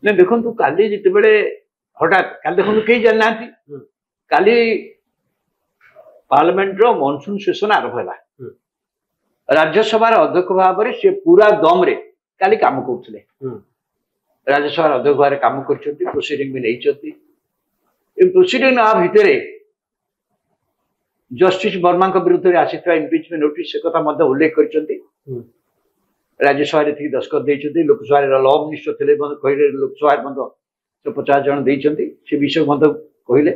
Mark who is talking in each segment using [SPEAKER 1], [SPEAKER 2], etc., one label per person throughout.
[SPEAKER 1] ना देखो काली जिते बड़े हठात काली देखो कई जान ना काली पार्लियामेंट रो मॉनसून सेशन आरंभ है राज्यसभा अध्यक्ष भाव में से पूरा दम रे काली काम करते राज्यसभा अध्यक्ष भाव काम कर प्रोसीडिंग भी नहीं प्रोसीडिंग ना भितर जस्टिस वर्मा विरुद्ध में आसी इम्पिचमेंट नोटिस से कथा उल्लेख कर राज्यसभा दस्खत देते लोकसभा लॉ मिनिस्टर थे कहले लोकसभा 50 जन देते से विषय कहले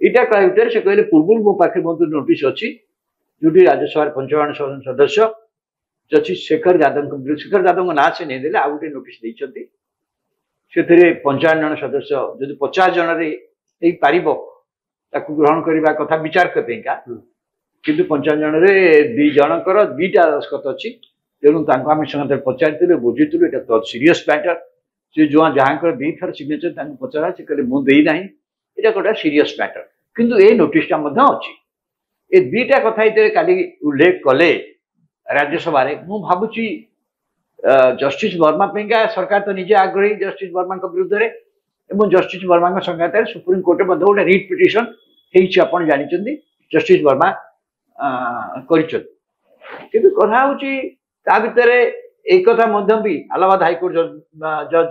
[SPEAKER 1] इटा कह से कहले पूर्व मो पाखे नोटिस अच्छी जो राज्यसभा 55 सदस्य जस्टिस शेखर यादव ना से नहीं देले आ गए नोटिस देते से 55 जन सदस्य जो 50 जन पार ग्रहण करने कथा विचार करते किंतु 55 जन 2 जनकर 2टा दस्खत अच्छी तेणु आम संगे पचार बुझीलु ये तो सीरीयस मैटर से जो जहाँ 2 थर सिग्नेचर पचरा से कहले मुझे ना ये गोटे सीरीयस मैटर किंतु ये नोटिसटा अच्छी ये 2टा कथा काली उल्लेख कले राज्यसभा मु भावुची जस्टिस वर्मा सरकार तो निजे आग्रही जस्टिस वर्मा विरुद्ध में जस्टिस वर्मा संगात सुप्रीम कोर्ट में गोटे रिट पिटिशन होती जानते जस्टिस वर्मा कर कथा हूँ भितर एक भी इलाहाबाद हाईकोर्ट जज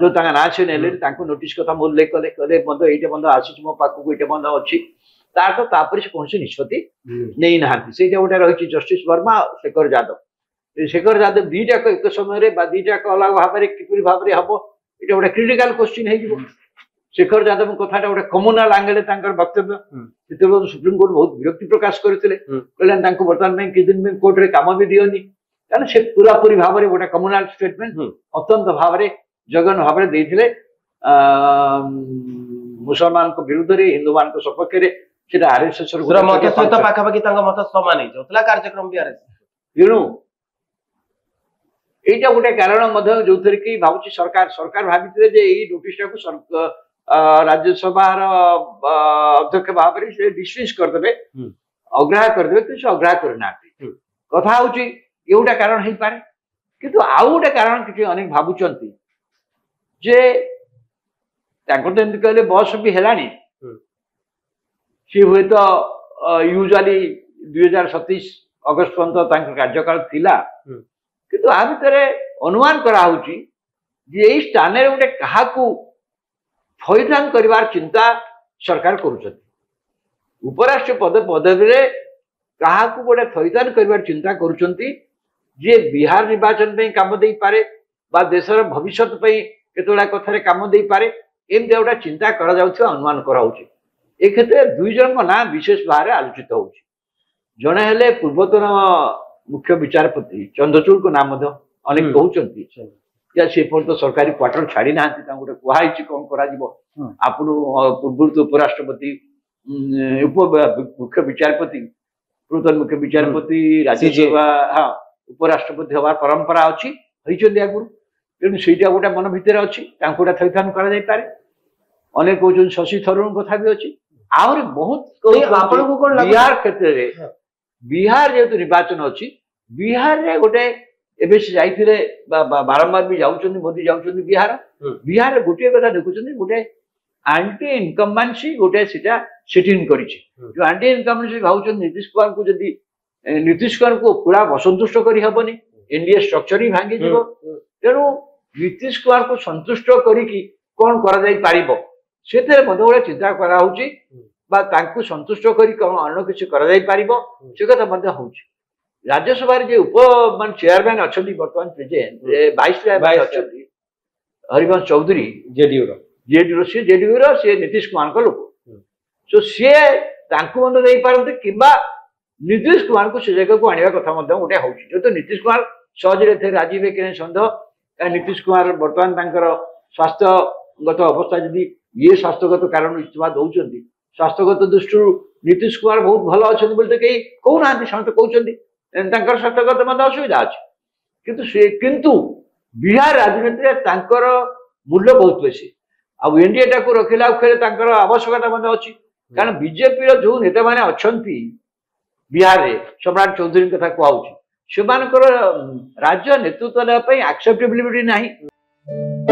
[SPEAKER 1] जो ना से ने नोटिस कथा उल्लेख कले कहले ये आसी मो पाक ये अच्छी तार तो तापर से कौन निष्पत्ति नहीं ना से गोटे रही जस्टिस वर्मा शेखर यादव 2टाक एक समय 2टाक अलग भाव में किपरि भाव में हम ये गोटे क्रिटिकल क्वेश्चन हो शेखर यादव कथा गोटे कम्युनाल आंगल वक्तव्य सुप्रीम कोर्ट बहुत विरक्ति प्रकाश करते कहले बर्तमान किसी दिन कोर्ट में कम भी दियोनी कारण से पूरापूरी भाव में गोटे कम्युनाल स्टेटमेंट अत्यंत भाव में जगन भाव में देते मुसलमान विरुद्ध हिंदू मान सपक्ष से आरएसएस
[SPEAKER 2] पाखापाखि मत समान कार्यक्रम भी
[SPEAKER 1] तेणु यहीटा गोटे कारण जो कि भावी सरकार भावी नोटिस राज्यसभा अध्यक्ष भाव में से डिसमिस करदे अग्राह्य करदे कि अग्राह्य करना कथा हूँ ये गोटे कारण हो पारे किंतु आउ गोटे कारण किसी अनेक भावुंट जे कहले बस भी है सी हुए तो यूजुअली 2027 अगस्त पर्यंत कार्यकाल थिला किंतु आ भितर अनुमान कराऊँगी यही स्थान में गोटे क्या थईथान कर चिंता सरकार कर उपराष्ट्र पदवी क्या गोटे थईथान कर चिंता कर बिहार निर्वाचन काम दे पारे बा देशर भविष्य केतोड़ा कथार काम दे पारे एमती गोटे चिंता अनुमान कराऊँगी ए क्षेत्र 2 जन ना विशेष भाव में आलोचित हो जड़े हेले पूर्वतन मुख्य विचारपति चंद्रचूड़ को नाम अनेक कहते से तो सरकारी क्वार्टर छाड़ी ना गोटे कहुई कौन कर पूर्व तो उपराष्ट्रपति मुख्य विचारपति पूर्वतन मुख्य विचारपति राज्यसभा हाँ उपराष्ट्रपति हमार परंपरा अच्छी आगुरी तेणु सहीटा गोटे मन भितर अच्छी गोटे थईथान कर अनेक कहते शशि थरूर कथा भी अच्छी आहरी बहुत बिहार क्षेत्र में बिहार जेहेतु निर्वाचन अच्छी बिहार रे गोटे एबे से जाइथिले बारंबार भी जाउछन मोदी जाउछन बिहार बिहार रे गोटे कथा देखुछन गोटे एंटी इनकम्बेंसी गोटे सीटा सेटिंग करिछि जो एंटी इनकम्बेंसी भाउछन नीतीश कुमार को जदी नीतीश कुमार को पूरा असंतुष्ट करी हबनी एनडीए स्ट्रक्चर ही भांगी जीवो तेणु नीतीश कुमार को संतुष्ट करिकि कोन करा जाई पारिबो सेते मधोळे चिंता करा होउछि बा तांकु संतुष्ट करी कोन अन्य किछि करा जाई पारिबो से कथा मध्य होउछि राज्यसभा जे उप मान चेयरमैन अच्छा बर्तमान प्रेजेंट 22 अच्छा हरिवंश चौधरी जेडीयू से नीतीश कुमार का लोक सो सी दे पारते कि नीतीश कुमार को से जगह को आने कथा गोटे हूँ जो तो नीतीश कुमार सहजरे थे राजीव कि सन्देह नीतीश कुमार बर्तमान स्वास्थ्यगत अवस्था जदि ये स्वास्थ्यगत कारण इस्तीफा दौरान स्वास्थ्यगत दृष्टि नीतीश कुमार बहुत भल अच्छा तो कहीं कहना समस्त कहते स्वास्थ्यगत असुविधा अच्छी किंतु बिहार राजनीति में मूल्य बहुत बेसी आ एनडीए टाक रखिला आवश्यकता अच्छी कारण बीजेपी जो नेता मैंने अच्छा बिहार में सम्राट चौधरी कथा कहूँ से राज्य नेतृत्व नापी एक्सेप्टेबिलिटी ना
[SPEAKER 2] ଅଛି।